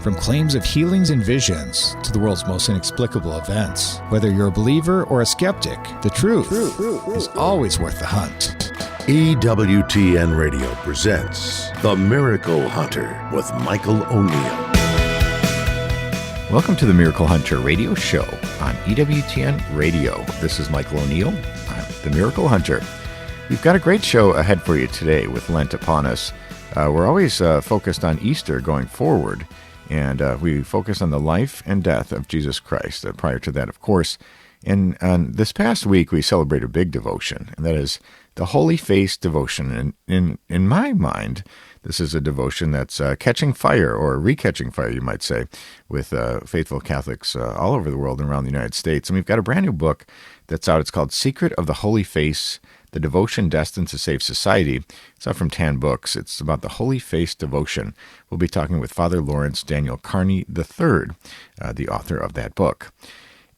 From claims of healings and visions to the world's most inexplicable events, whether you're a believer or a skeptic, the truth is always worth the hunt. EWTN Radio presents The Miracle Hunter with Michael O'Neill. Welcome to the Miracle Hunter radio show on EWTN Radio. This is Michael O'Neill. I'm the Miracle Hunter. We've got a great show ahead for you today with Lent upon us. We're always focused on Easter going forward, and we focus on the life and death of Jesus Christ. Prior to that, of course. And this past week, we celebrate a big devotion, and that is the Holy Face devotion. And in my mind, this is a devotion that's catching fire, or recatching fire, you might say, with faithful Catholics all over the world and around the United States. And we've got a brand new book that's out. It's called Secret of the Holy Face, The Devotion Destined to Save Society. It's out from Tan Books. It's about the Holy Face devotion. We'll be talking with Father Lawrence Daniel Carney III, the author of that book.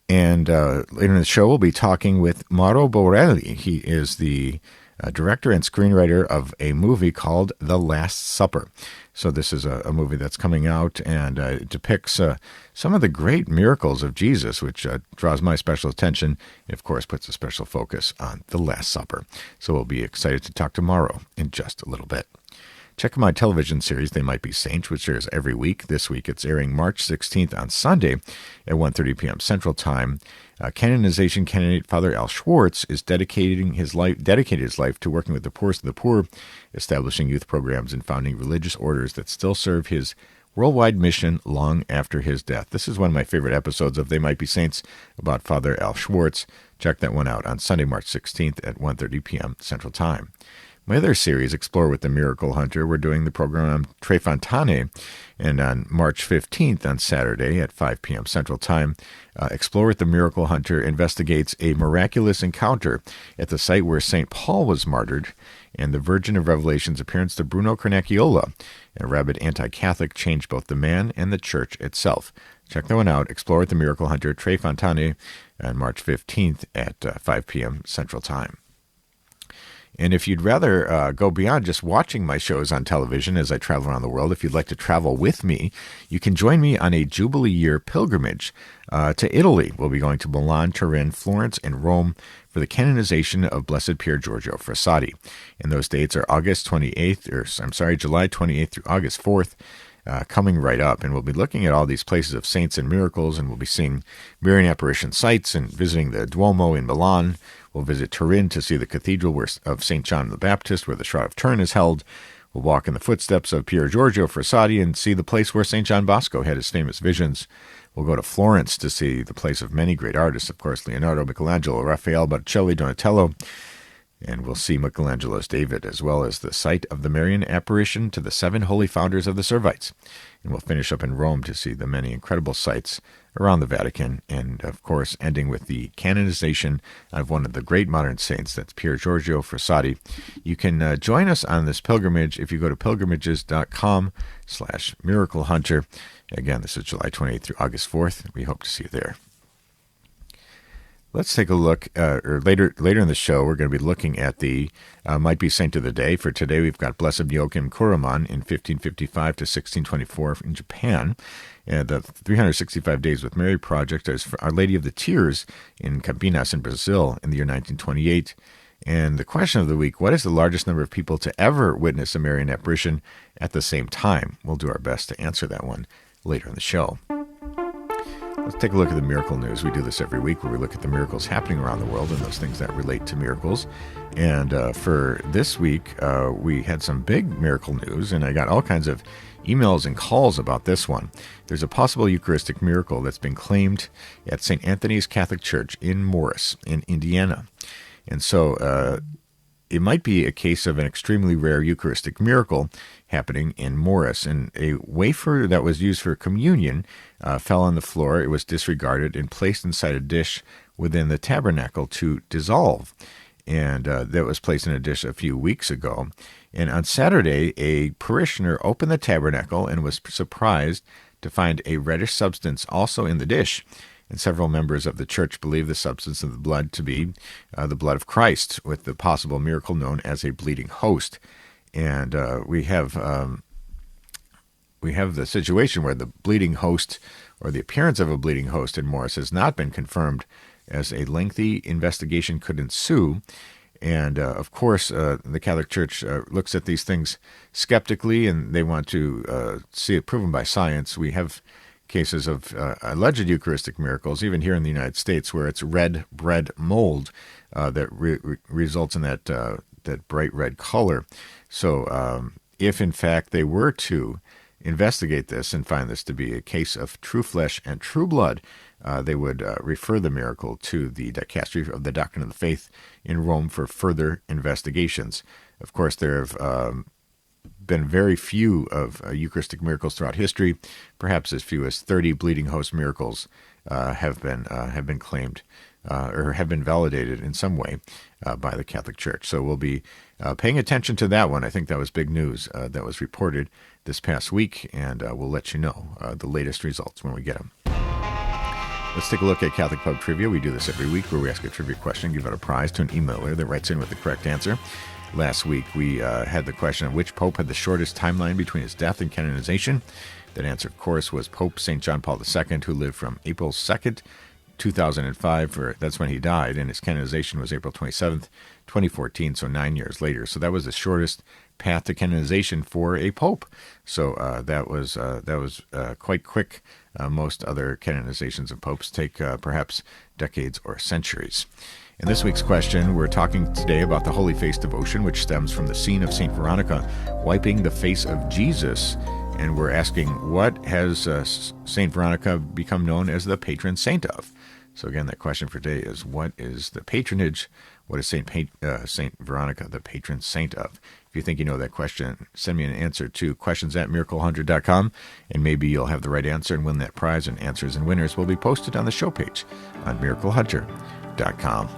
And later in the show, we'll be talking with Mauro Borrelli. He is the director and screenwriter of a movie called The Last Supper. So this is a movie that's coming out, and it depicts some of the great miracles of Jesus, which draws my special attention, and of course puts a special focus on the Last Supper. So we'll be excited to talk to Mauro in just a little bit. Check out my television series, They Might Be Saints, which airs every week. This week it's airing March 16th on Sunday at 1:30 p.m. Central Time. Canonization candidate Father Al Schwartz is dedicated his life to working with the poorest of the poor, establishing youth programs and founding religious orders that still serve his worldwide mission long after his death. This is one of my favorite episodes of They Might Be Saints about Father Al Schwartz. Check that one out on Sunday, March 16th at 1:30 p.m. Central Time. My other series, Explore with the Miracle Hunter, we're doing the program on Tre Fontane, and on March 15th, on Saturday at 5 p.m. Central Time, Explore with the Miracle Hunter investigates a miraculous encounter at the site where St. Paul was martyred, and the Virgin of Revelation's appearance to Bruno Carnecchiola, a rabid anti-Catholic, changed both the man and the church itself. Check that one out, Explore with the Miracle Hunter, Tre Fontane, on March 15th at 5 p.m. Central Time. And if you'd rather go beyond just watching my shows on television as I travel around the world, if you'd like to travel with me, you can join me on a Jubilee Year pilgrimage to Italy. We'll be going to Milan, Turin, Florence, and Rome for the canonization of Blessed Pier Giorgio Frassati. And those dates are July 28th through August 4th. Coming right up, and we'll be looking at all these places of saints and miracles, and we'll be seeing Marian apparition sites and visiting the Duomo in Milan. We'll visit Turin to see the cathedral of St. John the Baptist, where the Shroud of Turin is held. We'll walk in the footsteps of Pier Giorgio Frassati and see the place where St. John Bosco had his famous visions. We'll go to Florence to see the place of many great artists, of course, Leonardo, Michelangelo, Raphael, Botticelli, Donatello. And we'll see Michelangelo's David, as well as the site of the Marian apparition to the 7 holy founders of the Servites. And we'll finish up in Rome to see the many incredible sites around the Vatican, and of course ending with the canonization of one of the great modern saints, that's Pier Giorgio Frassati. You can join us on this pilgrimage if you go to pilgrimages.com/Miracle Hunter. Again, this is July 28th through August 4th. We hope to see you there. Let's take a look, later in the show, we're going to be looking at the Might Be Saint of the Day. For today, we've got Blessed Joachim Kuruman in 1555 to 1624 in Japan. The 365 Days with Mary project is for Our Lady of the Tears in Campinas in Brazil in the year 1928. And the question of the week, what is the largest number of people to ever witness a Marian apparition at the same time? We'll do our best to answer that one later in the show. Let's take a look at the miracle news. We do this every week where we look at the miracles happening around the world and those things that relate to miracles. And for this week, we had some big miracle news, and I got all kinds of emails and calls about this one. There's a possible Eucharistic miracle that's been claimed at St. Anthony's Catholic Church in Morris, in Indiana. And so it might be a case of an extremely rare Eucharistic miracle happening in Morris. And a wafer that was used for communion fell on the floor. It was disregarded and placed inside a dish within the tabernacle to dissolve. And that was placed in a dish a few weeks ago. And on Saturday, a parishioner opened the tabernacle and was surprised to find a reddish substance also in the dish. And several members of the church believe the substance of the blood to be the blood of Christ, with the possible miracle known as a bleeding host. And we have we have the situation where the bleeding host or the appearance of a bleeding host in Morris has not been confirmed, as a lengthy investigation could ensue. And, of course, the Catholic Church looks at these things skeptically, and they want to see it proven by science. We have cases of alleged Eucharistic miracles, even here in the United States, where it's red bread mold that results in that bright red color. So if, in fact, they were to investigate this and find this to be a case of true flesh and true blood, they would refer the miracle to the Dicastery of the Doctrine of the Faith in Rome for further investigations. Of course, there have been very few of Eucharistic miracles throughout history. Perhaps as few as 30 bleeding host miracles have been claimed or have been validated in some way by the Catholic Church. So we'll be paying attention to that one. I think that was big news that was reported this past week, and we'll let you know the latest results when we get them. Let's take a look at Catholic Pub Trivia. We do this every week where we ask a trivia question, give out a prize to an emailer that writes in with the correct answer. Last week, we had the question of which pope had the shortest timeline between his death and canonization. That answer, of course, was Pope St. John Paul II, who lived from April 2nd, 2005. That's when he died, and his canonization was April 27th, 2014, so 9 years later. So that was the shortest path to canonization for a pope. So that was quite quick. Most other canonizations of popes take perhaps decades or centuries. In this week's question, we're talking today about the Holy Face devotion, which stems from the scene of St. Veronica wiping the face of Jesus. And we're asking, what has St. Veronica become known as the patron saint of? So again, that question for today is, what is the patronage? What is St. Veronica the patron saint of? If you think you know that question, send me an answer to questions@miraclehunter.com, and maybe you'll have the right answer and win that prize, and answers and winners will be posted on the show page on miraclehunter.com.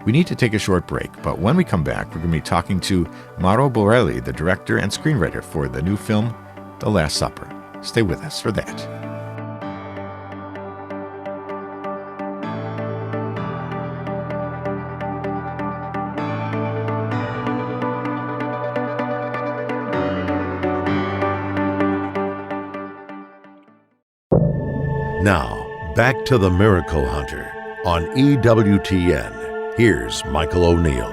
We need to take a short break, but when we come back, we're going to be talking to Mauro Borrelli, the director and screenwriter for the new film, The Last Supper. Stay with us for that. Now, back to the Miracle Hunter on EWTN. Here's Michael O'Neill.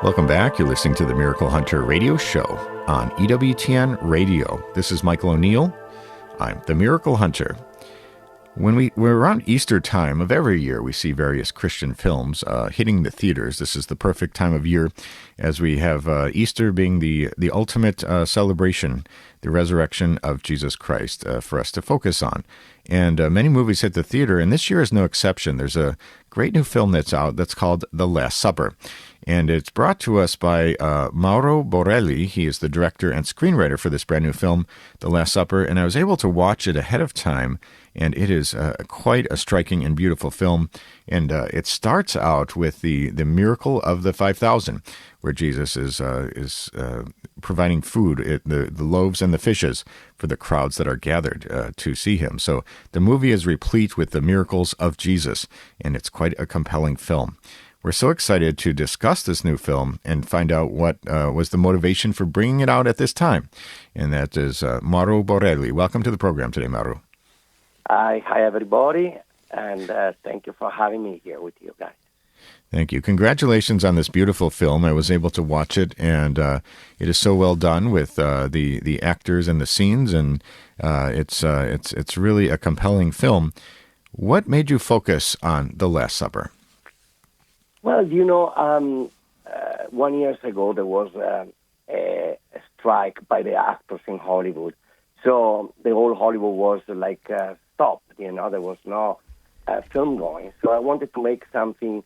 Welcome back. You're listening to the Miracle Hunter radio show on EWTN Radio. This is Michael O'Neill. I'm the Miracle Hunter. When we're around Easter time of every year, we see various Christian films hitting the theaters. This is the perfect time of year, as we have Easter being the ultimate celebration, the resurrection of Jesus Christ, for us to focus on. And many movies hit the theater, and this year is no exception. There's a great new film that's out that's called The Last Supper. And it's brought to us by Mauro Borrelli. He is the director and screenwriter for this brand new film, The Last Supper. And I was able to watch it ahead of time, and it is quite a striking and beautiful film. And it starts out with the miracle of the 5,000, where Jesus is providing food, the loaves and the fishes, for the crowds that are gathered to see him. So the movie is replete with the miracles of Jesus, and it's quite a compelling film. We're so excited to discuss this new film and find out what was the motivation for bringing it out at this time. And that is Mauro Borrelli. Welcome to the program today, Mauro. Hi, everybody, and thank you for having me here with you guys. Thank you. Congratulations on this beautiful film. I was able to watch it, and it is so well done with the actors and the scenes, and it's really a compelling film. What made you focus on The Last Supper? Well, 1 year ago, there was a strike by the actors in Hollywood. So the whole Hollywood was stopped, there was no film going. So I wanted to make something,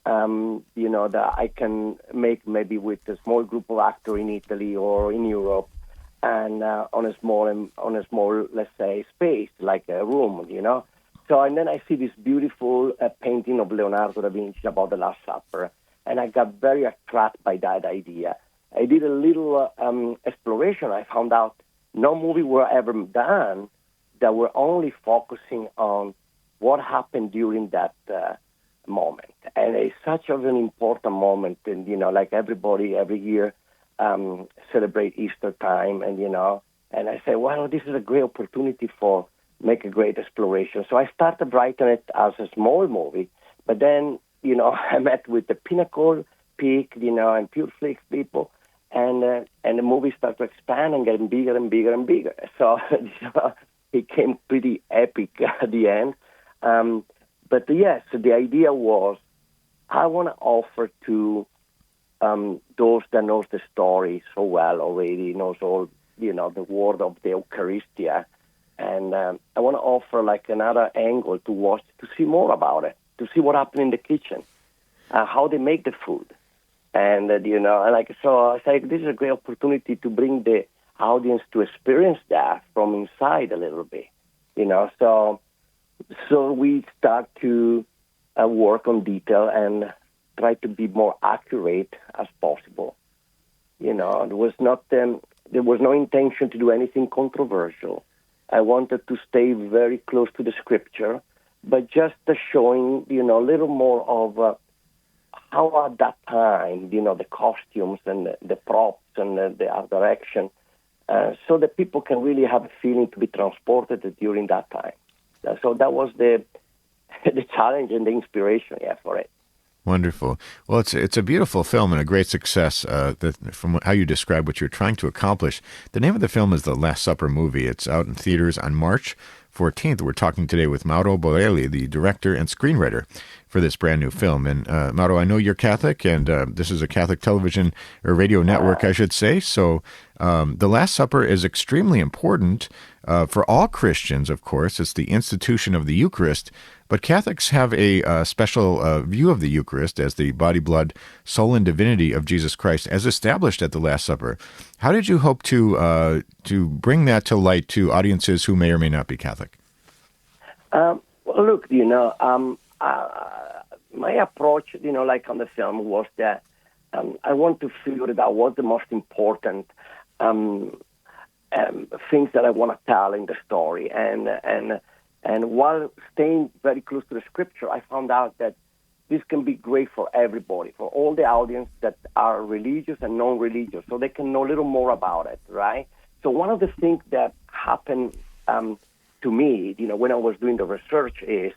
that I can make maybe with a small group of actors in Italy or in Europe, and on a small, let's say, space, like a room, So, and then I see this beautiful painting of Leonardo da Vinci about the Last Supper, and I got very attracted by that idea. I did a little exploration. I found out no movie were ever done that were only focusing on what happened during that moment. And it's such of an important moment, and, like everybody every year celebrate Easter time, and, And I said, well, this is a great opportunity for make a great exploration. So I started writing it as a small movie, but then, I met with the Pinnacle, Peak, and Pure Flix people, and the movie started to expand and getting bigger and bigger and bigger. So it became pretty epic at the end. But yes, the idea was I want to offer to those that knows the story so well already, knows all, the word of the Eucharistia. And I want to offer like another angle to watch, to see more about it, to see what happened in the kitchen, how they make the food. And, so I said, this is a great opportunity to bring the audience to experience that from inside a little bit, So we start to work on detail and try to be more accurate as possible. There was no intention to do anything controversial. I wanted to stay very close to the scripture, but just showing, a little more of how at that time, the costumes and the props and the art direction, so that people can really have a feeling to be transported during that time. So that was the challenge and the inspiration, for it. Wonderful. Well, it's a beautiful film and a great success from how you describe what you're trying to accomplish. The name of the film is The Last Supper Movie. It's out in theaters on March 14th. We're talking today with Mauro Borrelli, the director and screenwriter for this brand new film. And Mauro, I know you're Catholic, and this is a Catholic television or radio network, I should say. So The Last Supper is extremely important for all Christians, of course. It's the institution of the Eucharist. But Catholics have a special view of the Eucharist as the body, blood, soul, and divinity of Jesus Christ as established at the Last Supper. How did you hope to bring that to light to audiences who may or may not be Catholic? Well, look, my approach, like on the film, was that I want to figure it out what the most important things that I want to tell in the story. And while staying very close to the scripture, I found out that this can be great for everybody, for all the audience that are religious and non-religious, so they can know a little more about it, right? So one of the things that happened to me, when I was doing the research is,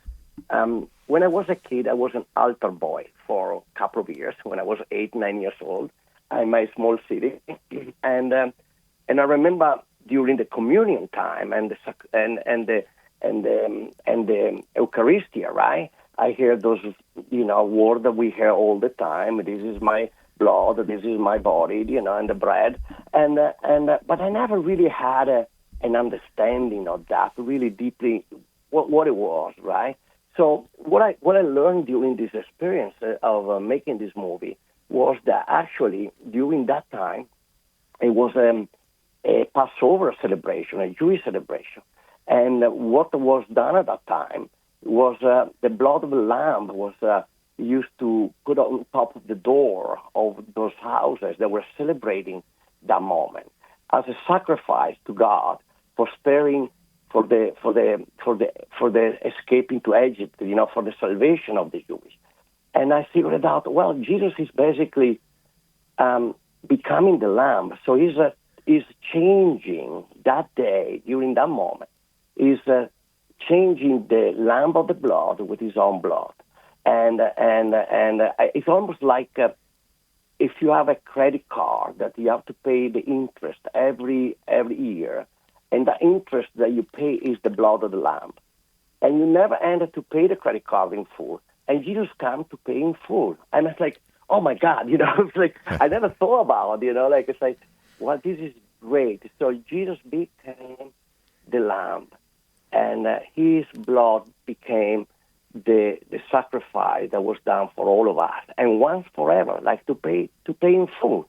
when I was a kid, I was an altar boy for a couple of years, when I was 8, 9 years old, in my small city. And I remember during the communion time and the Eucharistia, right? I hear those, words that we hear all the time. This is my blood. This is my body, and the bread. But I never really had an understanding of that really deeply, what it was, right? So what I learned during this experience of making this movie was that actually during that time it was a Passover celebration, a Jewish celebration. And what was done at that time was the blood of the lamb was used to put on top of the door of those houses that were celebrating that moment as a sacrifice to God for sparing for the escaping to Egypt, for the salvation of the Jews. And I figured out, well, Jesus is basically becoming the lamb. So he's changing that day during that moment. Is changing the lamb of the blood with his own blood, and it's almost like if you have a credit card that you have to pay the interest every year, and the interest that you pay is the blood of the lamb, and you never ended to pay the credit card in full, and Jesus came to pay in full, and it's like, oh my God, it's like I never thought about, like it's like, well, this is great. So Jesus became the lamb. And his blood became the sacrifice that was done for all of us, and once forever, like to pay in full,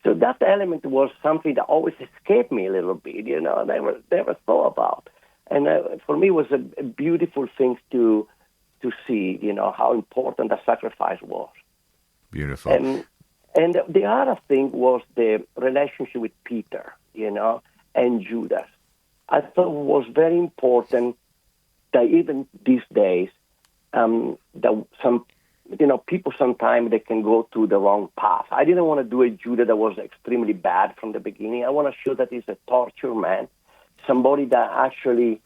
So that element was something that always escaped me a little bit, never thought about. And for me, it was a beautiful thing to see, how important that sacrifice was. Beautiful. And the other thing was the relationship with Peter, and Judas. I thought it was very important that even these days, that some people sometimes they can go to the wrong path. I didn't want to do a Judah that was extremely bad from the beginning. I want to show that he's a tortured man, somebody that actually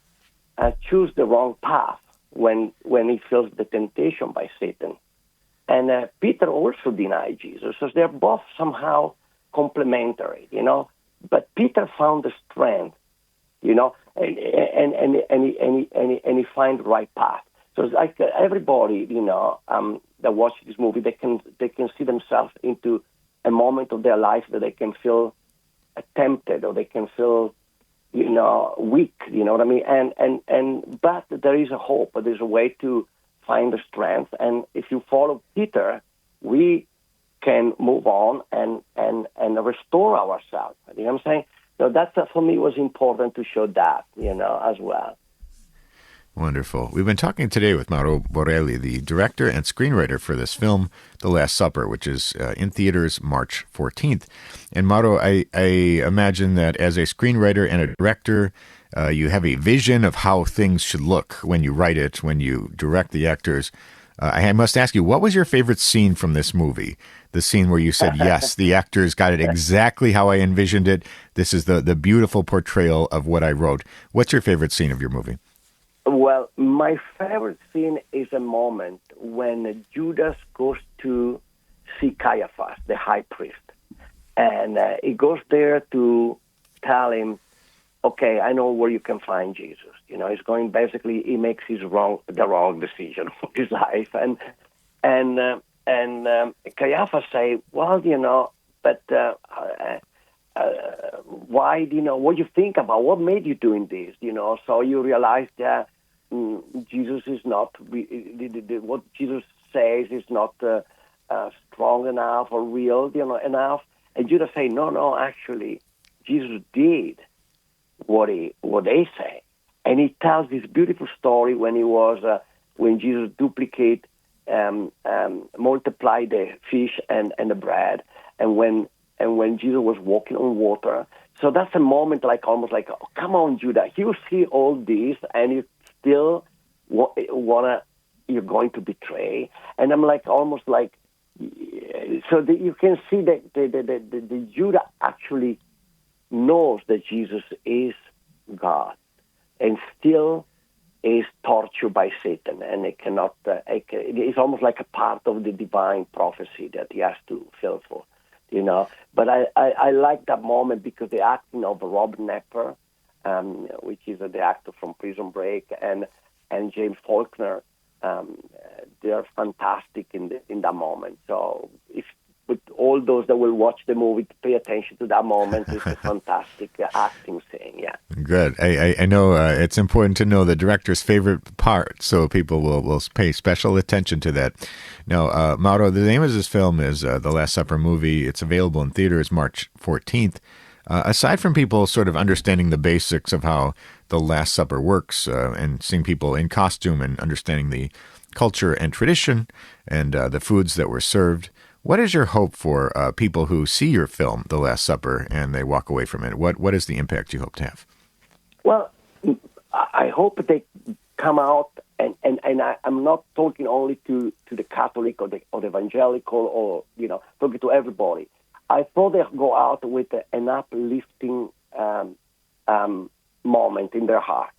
choose the wrong path when he feels the temptation by Satan. And Peter also denied Jesus. So they're both somehow complementary, But Peter found the strength, and he find the right path. So it's like everybody, that watch this movie, they can see themselves into a moment of their life that they can feel tempted or they can feel, weak. You know what I mean? But there is a hope. There's a way to find the strength. And if you follow Peter, we can move on and restore ourselves. You know what I'm saying? So that for me was important to show that, as well. Wonderful. We've been talking today with Mauro Borrelli, the director and screenwriter for this film, The Last Supper, which is in theaters March 14th. And Mauro, I imagine that as a screenwriter and a director, you have a vision of how things should look when you write it, when you direct the actors. I must ask you, what was your favorite scene from this movie? The scene where you said, yes, the actors got it exactly how I envisioned it. This is the beautiful portrayal of what I wrote. What's your favorite scene of your movie? Well, my favorite scene is a moment when Judas goes to see Caiaphas, the high priest. And he goes there to tell him, okay, I know where you can find Jesus. He's going, basically, he makes the wrong decision of his life. And Caiaphas say, well, but why, what you think about, what made you doing this, so you realize that Jesus is not, what Jesus says is not strong enough or real, enough. And Judas say, no, actually, Jesus did what they say. And he tells this beautiful story when Jesus multiplied the fish and the bread, and when Jesus was walking on water. So that's a moment almost like, oh, come on, Judas, you see all this, and you still you're going to betray. And I'm almost like, so that you can see that the Judah actually knows that Jesus is God, and still is tortured by Satan, and it cannot. It's almost like a part of the divine prophecy that he has to fulfill. But I like that moment because the acting of Rob Knepper, which is the actor from Prison Break, and James Faulkner, they're fantastic in that moment. So with all those that will watch the movie, pay attention to that moment. It's a fantastic acting scene, yeah. Good. I know it's important to know the director's favorite part, so people will pay special attention to that. Now, Mauro, the name of this film is The Last Supper movie. It's available in theaters March 14th. Aside from people sort of understanding the basics of how The Last Supper works and seeing people in costume and understanding the culture and tradition and the foods that were served, what is your hope for people who see your film, The Last Supper, and they walk away from it? What is the impact you hope to have? Well, I hope they come out, and I'm not talking only to the Catholic or the evangelical or, talking to everybody. I thought they'll go out with an uplifting moment in their heart.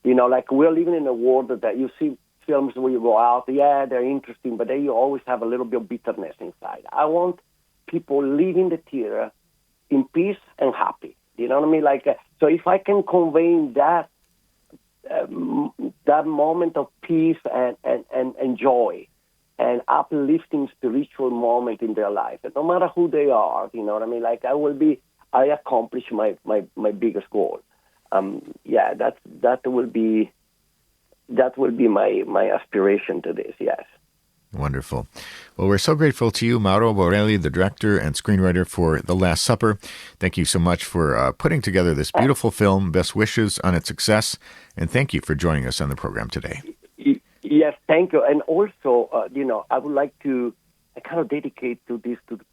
We're living in a world that you see films where you go out, yeah, they're interesting, but then you always have a little bit of bitterness inside. I want people leaving the theater in peace and happy. You know what I mean? So if I can convey that moment of peace and joy and uplifting spiritual moment in their life, and no matter who they are, you know what I mean? I accomplish my biggest goal. That will be my aspiration to this, yes. Wonderful. Well, we're so grateful to you, Mauro Borrelli, the director and screenwriter for The Last Supper. Thank you so much for putting together this beautiful film. Best wishes on its success, and thank you for joining us on the program today. Yes, thank you. And also, I would like to kind of dedicate to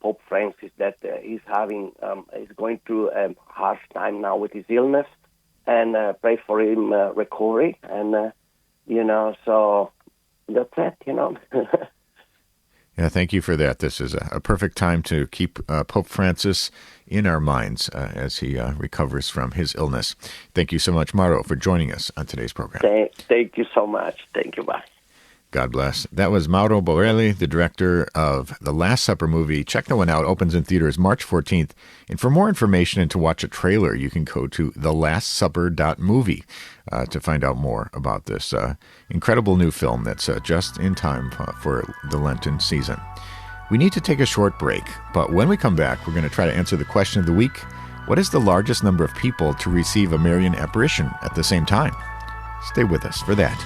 Pope Francis that he's going through a harsh time now with his illness, and pray for him recovery. And, so that's it, Yeah, thank you for that. This is a perfect time to keep Pope Francis in our minds as he recovers from his illness. Thank you so much, Mauro, for joining us on today's program. Thank you so much. Thank you. Bye. God bless. That was Mauro Borrelli, the director of the Last Supper movie. Check that one out. Opens in theaters March 14th. And for more information and to watch a trailer, you can go to thelastsupper.movie to find out more about this incredible new film that's just in time for the Lenten season. We need to take a short break, but when we come back, we're going to try to answer the question of the week. What is the largest number of people to receive a Marian apparition at the same time? Stay with us for that.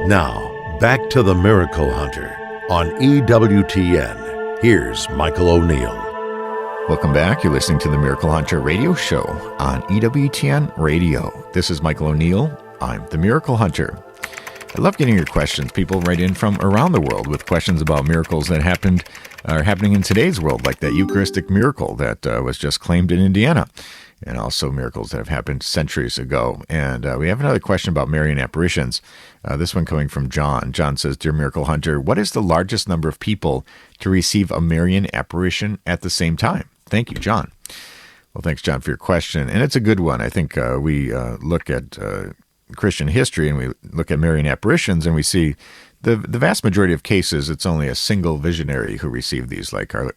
Now, back to the Miracle Hunter on EWTN. Here's Michael O'Neill. Welcome back. You're listening to the Miracle Hunter radio show on EWTN Radio. This is Michael O'Neill. I'm the Miracle Hunter. I love getting your questions. People write in from around the world with questions about miracles that are happening in today's world, like that Eucharistic miracle that was just claimed in Indiana, and also miracles that have happened centuries ago. And we have another question about Marian apparitions. This one coming from John. John says, Dear Miracle Hunter, what is the largest number of people to receive a Marian apparition at the same time? Thank you, John. Well, thanks, John, for your question. And it's a good one. I think we look at Christian history and we look at Marian apparitions and we see the vast majority of cases, it's only a single visionary who received these, like our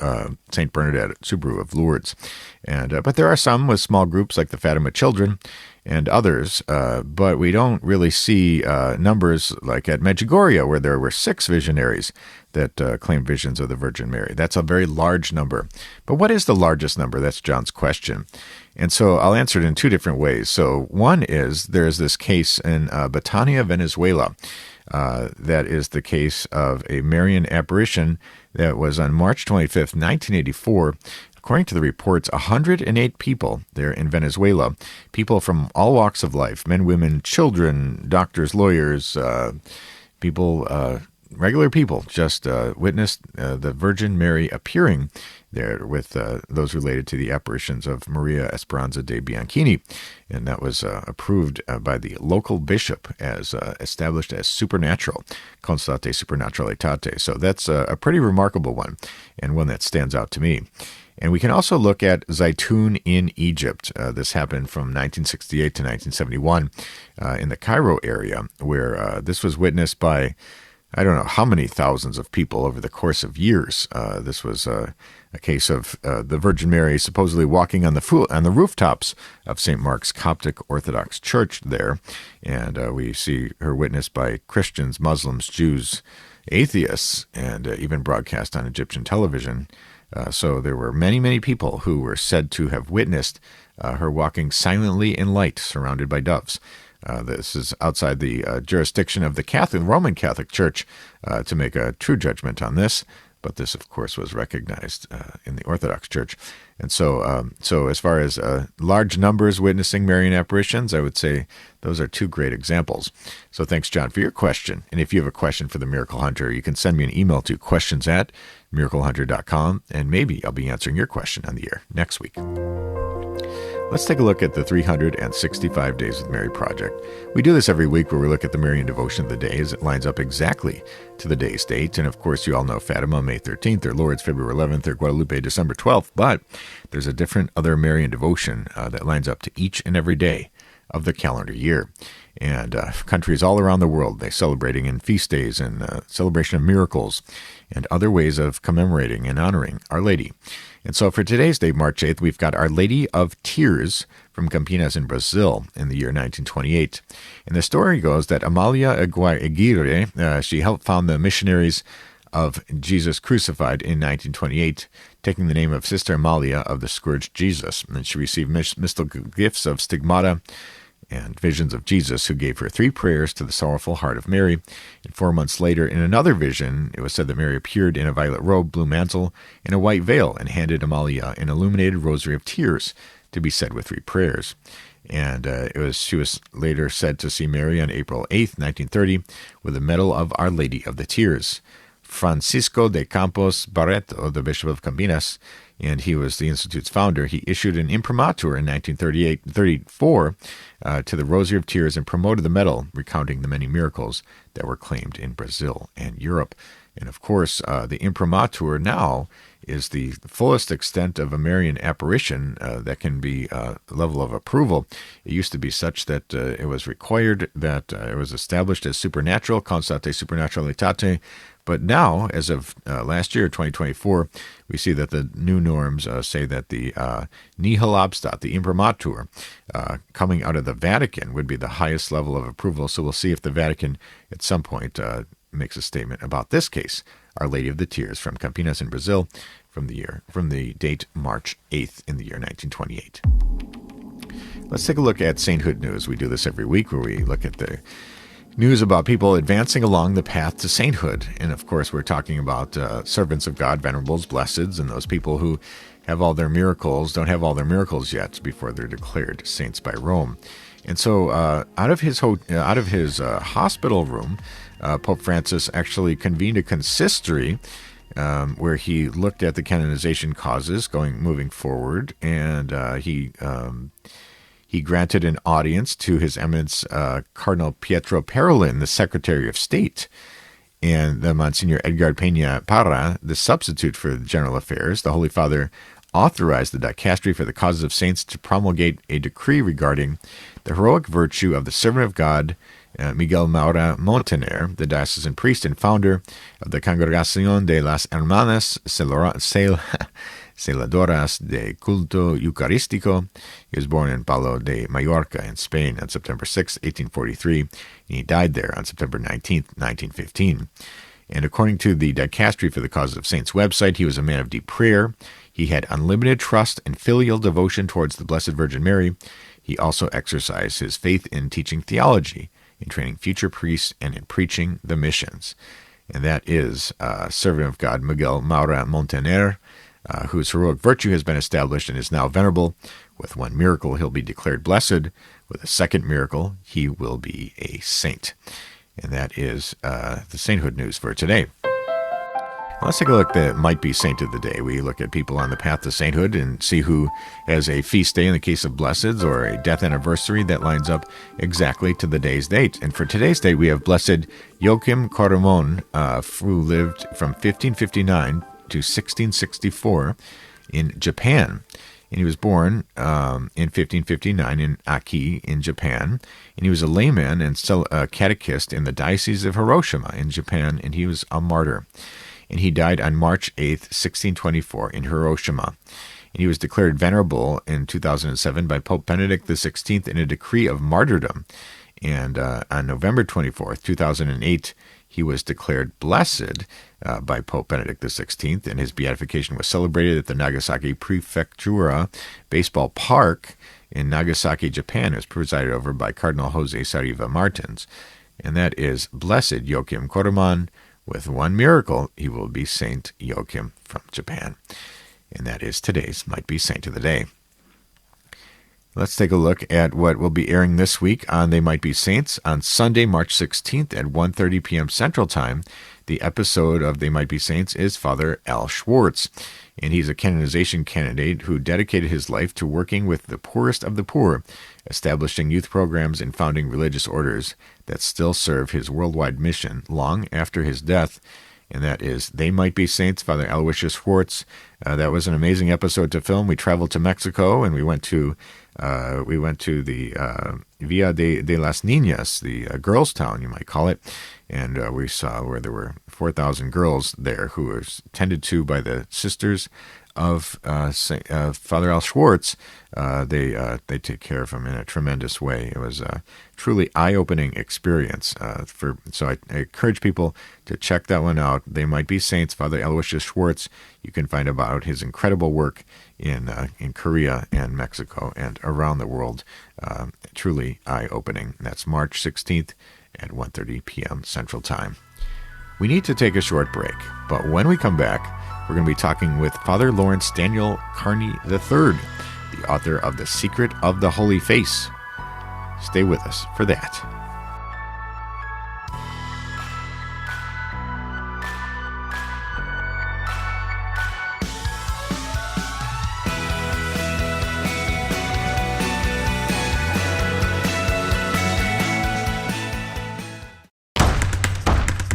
Saint Bernadette Soubirous of Lourdes. And but there are some with small groups, like the Fatima Children and others. But we don't really see numbers like at Medjugorje, where there were 6 visionaries that claimed visions of the Virgin Mary. That's a very large number. But what is the largest number? That's John's question. And so I'll answer it in 2 different ways. So one is there's this case in Batania, Venezuela. That is the case of a Marian apparition that was on March 25th, 1984. According to the reports, 108 people there in Venezuela, people from all walks of life, men, women, children, doctors, lawyers, regular people, just witnessed the Virgin Mary appearing there with those related to the apparitions of Maria Esperanza de Bianchini. And that was approved by the local bishop as established as supernatural, constate supernaturalitate. So that's a pretty remarkable one, and one that stands out to me. And we can also look at Zaytun in Egypt. This happened from 1968 to 1971 in the Cairo area, where this was witnessed by I don't know how many thousands of people over the course of years. This was a case of the Virgin Mary supposedly walking on the rooftops of St. Mark's Coptic Orthodox Church there. And we see her witnessed by Christians, Muslims, Jews, atheists, and even broadcast on Egyptian television. So there were many, many people who were said to have witnessed her walking silently in light, surrounded by doves. This is outside the jurisdiction of the Roman Catholic Church to make a true judgment on this, but this, of course, was recognized in the Orthodox Church. And so as far as large numbers witnessing Marian apparitions, I would say those are 2 great examples. So thanks, John, for your question. And if you have a question for the Miracle Hunter, you can send me an email to questions@miraclehunter.com, and maybe I'll be answering your question on the air next week. Let's take a look at the 365 Days with Mary project. We do this every week where we look at the Marian devotion of the day as it lines up exactly to the day's date. And of course, you all know Fatima, May 13th, or Lourdes, February 11th, or Guadalupe, December 12th. But there's a different other Marian devotion that lines up to each and every day of the calendar year. And countries all around the world, they're celebrating in feast days and celebration of miracles and other ways of commemorating and honoring Our Lady. And so for today's day, March 8th, we've got Our Lady of Tears from Campinas in Brazil in the year 1928. And the story goes that Amalia Aguirre, she helped found the Missionaries of Jesus Crucified in 1928, taking the name of Sister Amalia of the Scourged Jesus. And she received mystical gifts of stigmata and visions of Jesus, who gave her 3 prayers to the sorrowful heart of Mary. And 4 months later, in another vision, it was said that Mary appeared in a violet robe, blue mantle, and a white veil, and handed Amalia an illuminated rosary of tears to be said with 3 prayers. And she was later said to see Mary on April 8th, 1930, with a medal of Our Lady of the Tears. Francisco de Campos Barreto, the Bishop of Campinas, and he was the Institute's founder. He issued an imprimatur in 1934 to the Rosary of Tears and promoted the medal, recounting the many miracles that were claimed in Brazil and Europe. And of course, the imprimatur now is the fullest extent of a Marian apparition that can be a level of approval. It used to be such that it was required that it was established as supernatural, constate supernaturalitate. But now, as of last year, 2024, we see that the new norms say that the nihil obstat, the imprimatur, coming out of the Vatican would be the highest level of approval. So we'll see if the Vatican at some point makes a statement about this case, Our Lady of the Tears from Campinas in Brazil, from the date March 8th in the year 1928. Let's take a look at sainthood news. We do this every week where we look at the news about people advancing along the path to sainthood. And of course, we're talking about servants of God, venerables, blesseds, and those people who have all their miracles, don't have all their miracles yet before they're declared saints by Rome. And so out of his hospital room, Pope Francis actually convened a consistory where he looked at the canonization causes moving forward, and he granted an audience to His Eminence Cardinal Pietro Parolin, the Secretary of State, and the Monsignor Edgar Peña Parra, the substitute for General Affairs. The Holy Father authorized the dicastery for the causes of saints to promulgate a decree regarding the heroic virtue of the servant of God, Miguel Mauro Montaner, the diocesan priest and founder of the Congregación de las Hermanas Celadoras de Culto Eucarístico. He was born in Palo de Mallorca in Spain on September 6, 1843, and he died there on September 19, 1915. And according to the Dicastery for the Causes of Saints website, he was a man of deep prayer. He had unlimited trust and filial devotion towards the Blessed Virgin Mary. He also exercised his faith in teaching theology, in training future priests, and in preaching the missions. And that is servant of God Miguel Mauro Montaner, whose heroic virtue has been established and is now venerable. With one miracle, he'll be declared blessed. With a second miracle, he will be a saint. And that is the sainthood news for today. Let's take a look at the Might Be Saint of the Day. We look at people on the path to sainthood and see who has a feast day in the case of blesseds or a death anniversary that lines up exactly to the day's date. And for today's date, we have Blessed Joachim Coromon, who lived from 1559 to 1664 in Japan. And he was born in 1559 in Aki in Japan. And he was a layman and still a catechist in the Diocese of Hiroshima in Japan, and he was a martyr. And he died on March 8th, 1624 in Hiroshima. And he was declared venerable in 2007 by Pope Benedict XVI in a decree of martyrdom. And on November 24th, 2008, he was declared blessed by Pope Benedict XVI, and his beatification was celebrated at the Nagasaki Prefectura Baseball Park in Nagasaki, Japan. It was presided over by Cardinal Jose Sariva Martins. And that is Blessed Joachim Coromon. With one miracle, he will be Saint Joachim from Japan. And that is today's Might Be Saint of the Day. Let's take a look at what will be airing this week on They Might Be Saints. On Sunday, March 16th at 1:30 p.m. Central Time, the episode of They Might Be Saints is Father Al Schwartz. And he's a canonization candidate who dedicated his life to working with the poorest of the poor, establishing youth programs and founding religious orders that still serve his worldwide mission long after his death. And that is They Might Be Saints, Father Aloysius Schwartz. That was an amazing episode to film. We traveled to Mexico, and we went to the Villa de las Niñas, the girls' town, you might call it. And we saw where there were 4,000 girls there who were tended to by the sisters of Father Al Schwartz. They take care of him in a tremendous way. It was a truly eye-opening experience. So I encourage people to check that one out. They Might Be Saints, Father Aloysius Schwartz. You can find about his incredible work in Korea and Mexico and around the world. Truly eye-opening. That's March 16th at 1:30 p.m. Central Time. We need to take a short break, but when we come back, we're going to be talking with Father Lawrence Daniel Carney III, the author of The Secret of the Holy Face. Stay with us for that.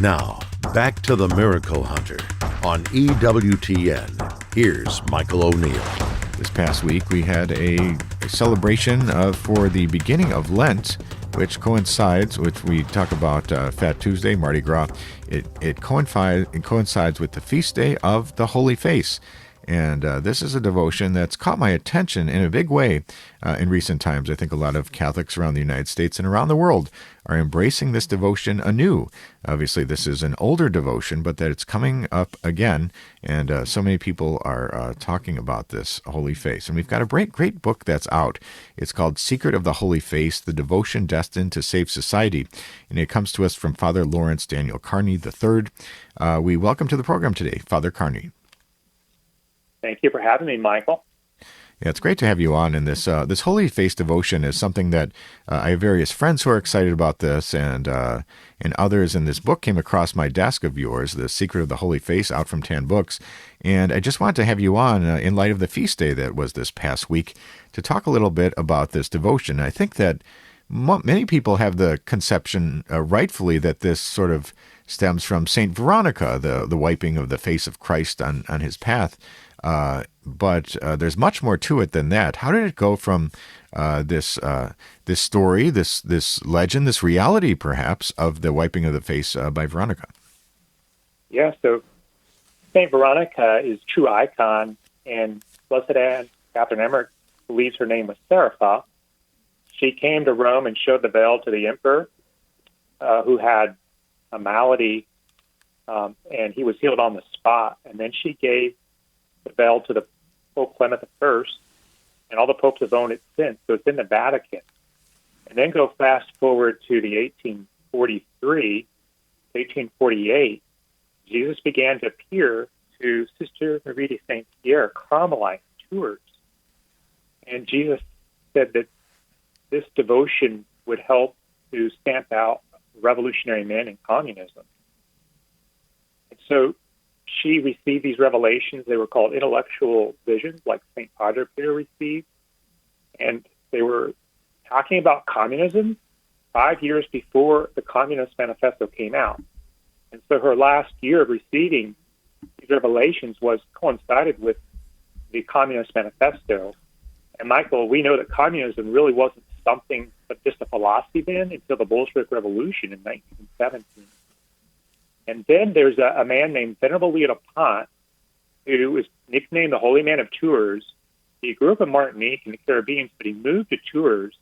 Now, back to the Miracle Hunter on EWTN. Here's Michael O'Neill. This past week, we had a celebration for the beginning of Lent, which coincides, which we talk about Fat Tuesday, Mardi Gras. It coincides with the feast day of the Holy Face. And this is a devotion that's caught my attention in a big way in recent times. I think a lot of Catholics around the United States and around the world are embracing this devotion anew. Obviously, this is an older devotion, but that it's coming up again. And so many people are talking about this Holy Face. And we've got a great book that's out. It's called Secret of the Holy Face, The Devotion Destined to Save Society. And it comes to us from Father Lawrence Daniel Carney III. We welcome to the program today, Father Carney. Thank you for having me, Michael. Yeah, it's great to have you on. And this Holy Face devotion is something that I have various friends who are excited about this, and others. And this book came across my desk of yours, The Secret of the Holy Face, out from Tan Books. And I just wanted to have you on in light of the feast day that was this past week to talk a little bit about this devotion. I think that many people have the conception, rightfully, that this sort of stems from Saint Veronica, the wiping of the face of Christ on his path. But there's much more to it than that. How did it go from this story, this legend, this reality, perhaps, of the wiping of the face by Veronica? Yeah, so Saint Veronica is a true icon, and Blessed Anne Catherine Emmerich believes her name was Serapha. She came to Rome and showed the veil to the emperor, who had a malady, and he was healed on the spot. And then she gave the veil to the Pope Clement I, and all the popes have owned it since. So it's in the Vatican. And then go fast forward to the 1843, 1848, Jesus began to appear to Sister Marie de Saint Pierre, Carmelite Tours. And Jesus said that this devotion would help to stamp out revolutionary men in communism. And so she received these revelations. They were called intellectual visions, like St. Padre Pio received. And they were talking about communism 5 years before the Communist Manifesto came out. And so her last year of receiving these revelations coincided with the Communist Manifesto. And Michael, we know that communism really wasn't something but just a philosophy then until the Bolshevik Revolution in 1917. And then there's a man named Venerable Leo Dupont, who is nicknamed the Holy Man of Tours. He grew up in Martinique in the Caribbean, but he moved to Tours,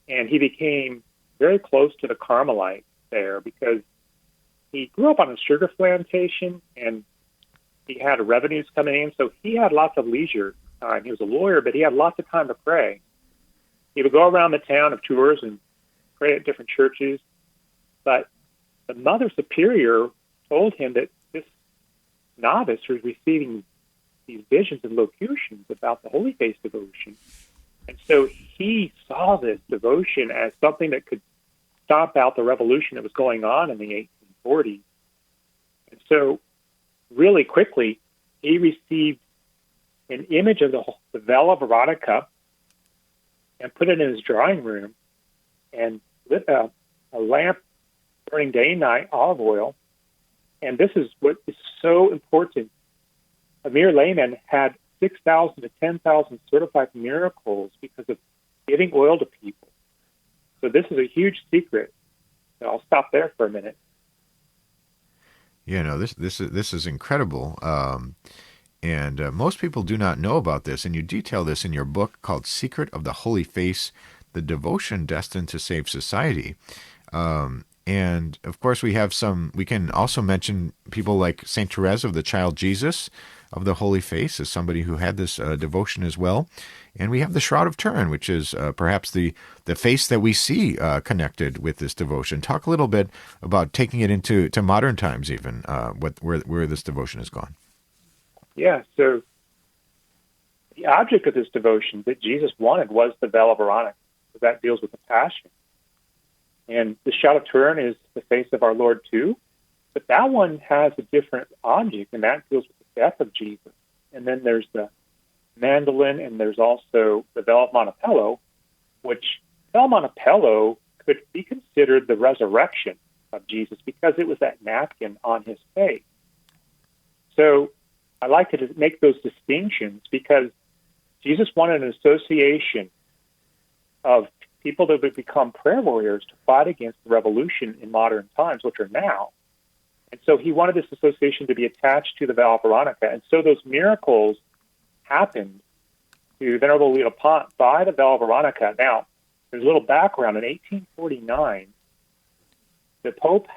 and he became very close to the Carmelites there because he grew up on a sugar plantation, and he had revenues coming in, so he had lots of leisure time. He was a lawyer, but he had lots of time to pray. He would go around the town of Tours and pray at different churches, but the Mother Superior told him that this novice was receiving these visions and locutions about the Holy Face devotion. And so he saw this devotion as something that could stomp out the revolution that was going on in the 1840s. And so really quickly, he received an image of the veil of Veronica and put it in his drawing room and lit a lamp burning day and night, olive oil. And this is what is so important. A mere layman had 6,000 to 10,000 certified miracles because of giving oil to people. So this is a huge secret. And I'll stop there for a minute. Yeah, no, this is incredible. And most people do not know about this. And you detail this in your book called Secret of the Holy Face, The Devotion Destined to Save Society. And of course, we can also mention people like St. Therese of the Child Jesus of the Holy Face as somebody who had this devotion as well. And we have the Shroud of Turin, which is perhaps the face that we see connected with this devotion. Talk a little bit about taking it into modern times even, where this devotion has gone. Yeah, so the object of this devotion that Jesus wanted was the veil of Veronica. So that deals with the Passion. And the Shroud of Turin is the face of our Lord too, but that one has a different object, and that deals with the death of Jesus. And then there's the mandolin, and there's also the veil of Montepello, which veil of Montepello could be considered the resurrection of Jesus because it was that napkin on his face. So I like to make those distinctions because Jesus wanted an association of people that would become prayer warriors to fight against the revolution in modern times, which are now. And so he wanted this association to be attached to the veil of Veronica. And so those miracles happened to Venerable Leo Pont by the veil of Veronica. Now, there's a little background. In 1849, the Pope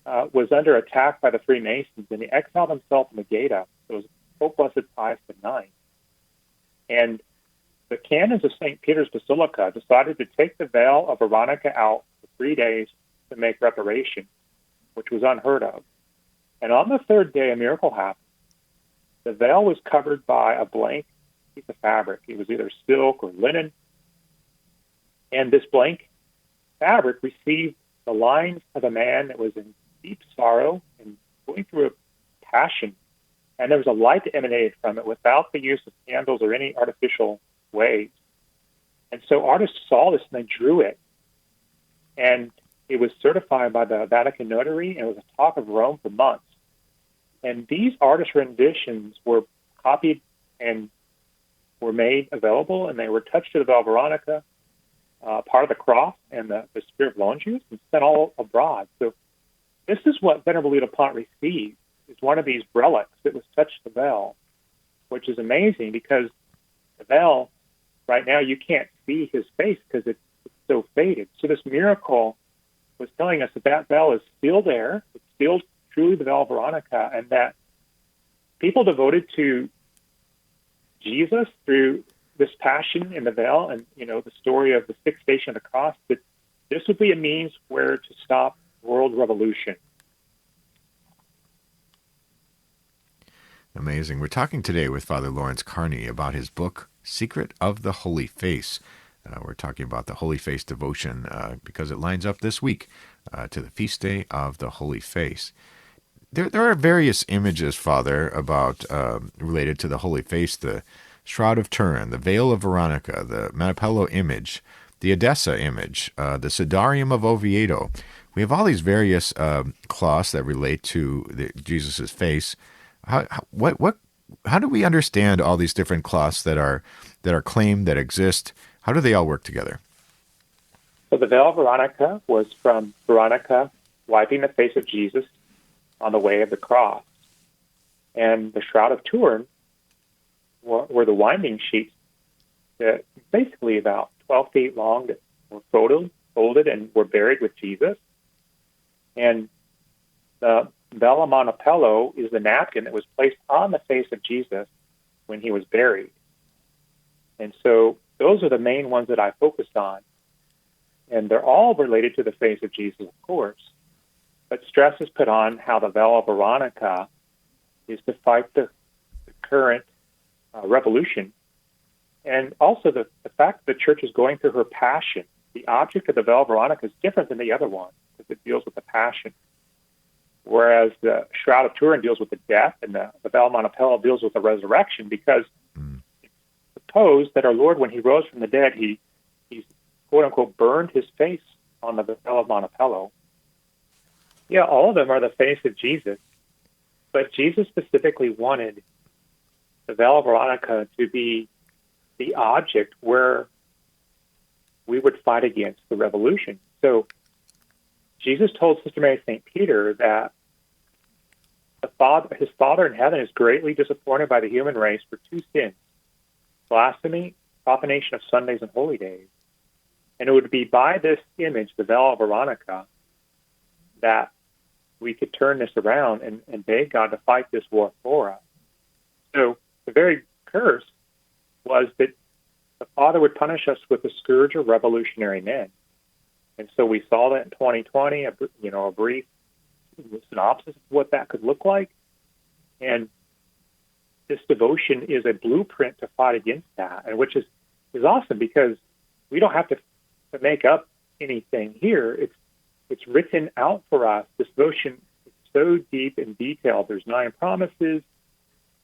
was under attack by the Freemasons, and he exiled himself in the Gaeta. It was Pope Blessed Pius IX. And the canons of St. Peter's Basilica decided to take the veil of Veronica out for 3 days to make reparation, which was unheard of. And on the third day, a miracle happened. The veil was covered by a blank piece of fabric. It was either silk or linen. And this blank fabric received the lines of a man that was in deep sorrow and going through a passion. And there was a light that emanated from it without the use of candles or any artificial ways. And so artists saw this and they drew it. And it was certified by the Vatican notary, and it was a talk of Rome for months. And these artist renditions were copied and were made available, and they were touched to the veil of Veronica, part of the cross, and the Spirit of Longius, and sent all abroad. So this is what Venerable Leo Pont received, is one of these relics that was touched to the veil, which is amazing because the veil, right now, you can't see his face because it's so faded. So this miracle was telling us that that veil is still there. It's still truly the veil of Veronica, and that people devoted to Jesus through this passion in the veil and, the story of the sixth station of the cross, that this would be a means where to stop world revolution. Amazing. We're talking today with Father Lawrence Carney about his book, Secret of the Holy Face. We're talking about the Holy Face devotion because it lines up this week to the feast day of the Holy Face. There are various images, Father, about related to the Holy Face: the Shroud of Turin, the Veil of Veronica, the Manipello image, the Edessa image, the Sidarium of Oviedo. We have all these various cloths that relate to Jesus' face. How do we understand all these different cloths that are claimed, that exist? How do they all work together? So the veil of Veronica was from Veronica wiping the face of Jesus on the way of the cross. And the Shroud of Turin were the winding sheets that basically about 12 feet long that were folded and were buried with Jesus. And the veil of Manipello is the napkin that was placed on the face of Jesus when he was buried. And so those are the main ones that I focused on. And they're all related to the face of Jesus, of course. But stress is put on how the veil of Veronica is to fight the current revolution. And also the fact that the church is going through her passion. The object of the veil of Veronica is different than the other one because it deals with the passion. Whereas the Shroud of Turin deals with the death, and the veil of Manipello deals with the resurrection, because it's supposed that our Lord, when he rose from the dead, he quote-unquote burned his face on the veil of Manipello. Yeah, all of them are the face of Jesus, but Jesus specifically wanted the veil of Veronica to be the object where we would fight against the revolution. So Jesus told Sister Mary St. Peter that his Father in heaven is greatly disappointed by the human race for two sins: blasphemy, profanation of Sundays and holy days. And it would be by this image, the veil of Veronica, that we could turn this around and beg God to fight this war for us. So the very curse was that the Father would punish us with the scourge of revolutionary men. And so we saw that in 2020, a brief synopsis of what that could look like. And this devotion is a blueprint to fight against that, and which is awesome because we don't have to make up anything here. It's written out for us. This devotion is so deep and detailed. There's 9 promises,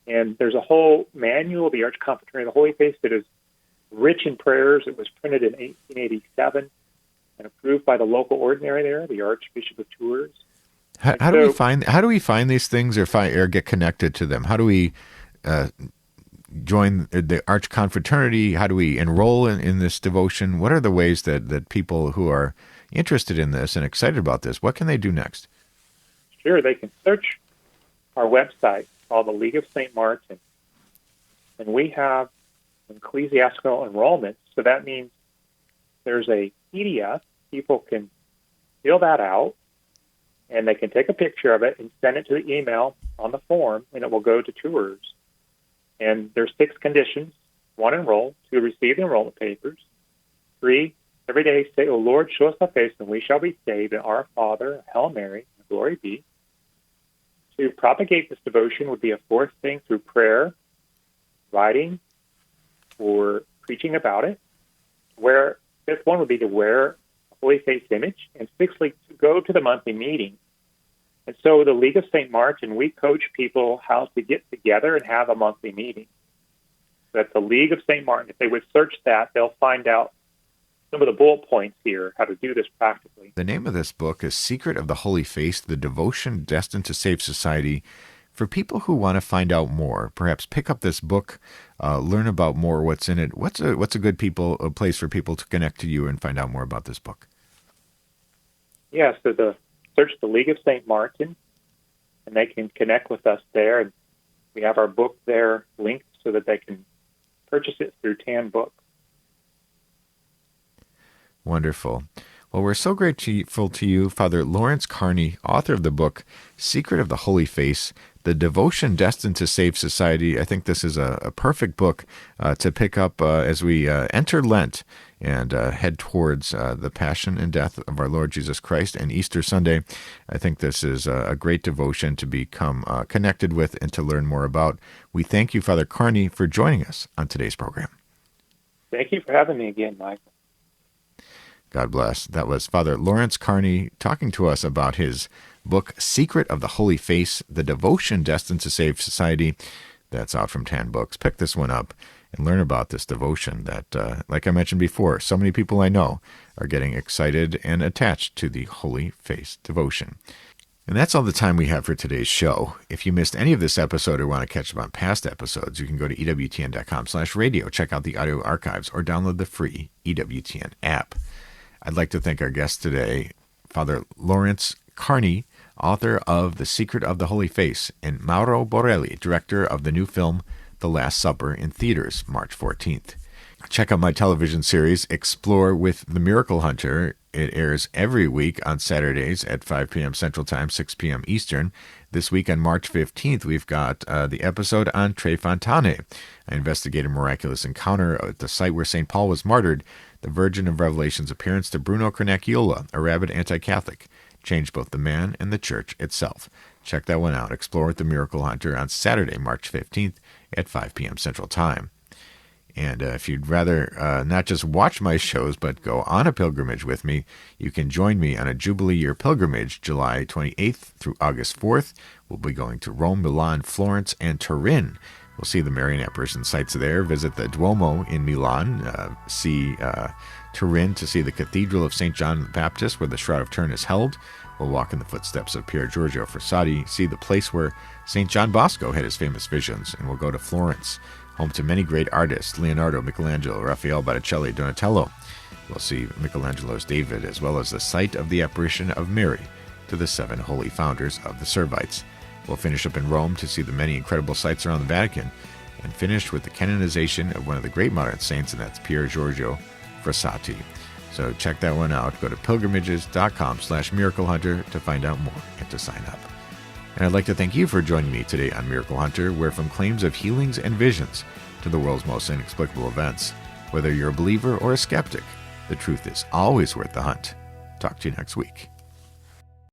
and there's a whole manual, the Archconfraternity of the Holy Face, that is rich in prayers. It was printed in 1887. and approved by the local ordinary there, the Archbishop of Tours. How do we find these things or get connected to them? How do we join the Arch Confraternity? How do we enroll in this devotion? What are the ways that people who are interested in this and excited about this, what can they do next? Sure, they can search our website called the League of St. Martin, and we have ecclesiastical enrollment. So that means there's a PDF. People can fill that out, and they can take a picture of it and send it to the email on the form, and it will go to Tours. And there's 6 conditions. 1, enroll. 2, receive the enrollment papers. 3, every day say, O Lord, show us thy face, and we shall be saved, and our Father, Hail Mary, and glory be. To propagate this devotion would be a 4th thing through prayer, writing, or preaching about it. 5th one would be to wear a holy face image, and 6thly, to go to the monthly meeting. And so the League of St. Martin, we coach people how to get together and have a monthly meeting. That's the League of St. Martin. If they would search that, they'll find out some of the bullet points here, how to do this practically. The name of this book is Secret of the Holy Face, the Devotion Destined to Save Society. For people who want to find out more, perhaps pick up this book, learn about more what's in it. What's a good place for people to connect to you and find out more about this book? Yeah, so search the League of St. Martin, and they can connect with us there. And we have our book there linked so that they can purchase it through TAN Books. Wonderful. Well, we're so grateful to you, Father Lawrence Carney, author of the book, Secret of the Holy Face, The Devotion Destined to Save Society. I think this is a perfect book to pick up as we enter Lent and head towards the Passion and Death of our Lord Jesus Christ and Easter Sunday. I think this is a great devotion to become connected with and to learn more about. We thank you, Father Carney, for joining us on today's program. Thank you for having me again, Michael. God bless. That was Father Lawrence Carney talking to us about his book, Secret of the Holy Face, The Devotion Destined to Save Society. That's out from TAN Books. Pick this one up and learn about this devotion that, like I mentioned before, so many people I know are getting excited and attached to the Holy Face devotion. And that's all the time we have for today's show. If you missed any of this episode or want to catch up on past episodes, you can go to EWTN.com/radio, check out the audio archives, or download the free EWTN app. I'd like to thank our guest today, Father Lawrence Carney, author of The Secret of the Holy Face, and Mauro Borrelli, director of the new film The Last Supper in theaters March 14th. Check out my television series, Explore with the Miracle Hunter. It airs every week on Saturdays at 5 p.m. Central Time, 6 p.m. Eastern. This week on March 15th, we've got the episode on Tre Fontane. I investigate a miraculous encounter at the site where St. Paul was martyred. The Virgin of Revelation's appearance to Bruno Carnacchiola, a rabid anti-Catholic, changed both the man and the church itself. Check that one out. Explore with the Miracle Hunter on Saturday, March 15th at 5 p.m. Central Time. And if you'd rather not just watch my shows, but go on a pilgrimage with me, you can join me on a Jubilee Year pilgrimage, July 28th through August 4th. We'll be going to Rome, Milan, Florence, and Turin. We'll see the Marian apparition sites there, visit the Duomo in Milan, see Turin to see the Cathedral of St. John the Baptist, where the Shroud of Turin is held. We'll walk in the footsteps of Pier Giorgio Frassati, see the place where St. John Bosco had his famous visions, and we'll go to Florence, home to many great artists, Leonardo, Michelangelo, Raphael, Botticelli, Donatello. We'll see Michelangelo's David, as well as the site of the apparition of Mary to the 7 holy founders of the Servites. We'll finish up in Rome to see the many incredible sites around the Vatican, and finish with the canonization of one of the great modern saints, and that's Pier Giorgio Frassati. So check that one out. Go to pilgrimages.com/Miracle Hunter to find out more and to sign up. And I'd like to thank you for joining me today on Miracle Hunter, where from claims of healings and visions to the world's most inexplicable events, whether you're a believer or a skeptic, the truth is always worth the hunt. Talk to you next week.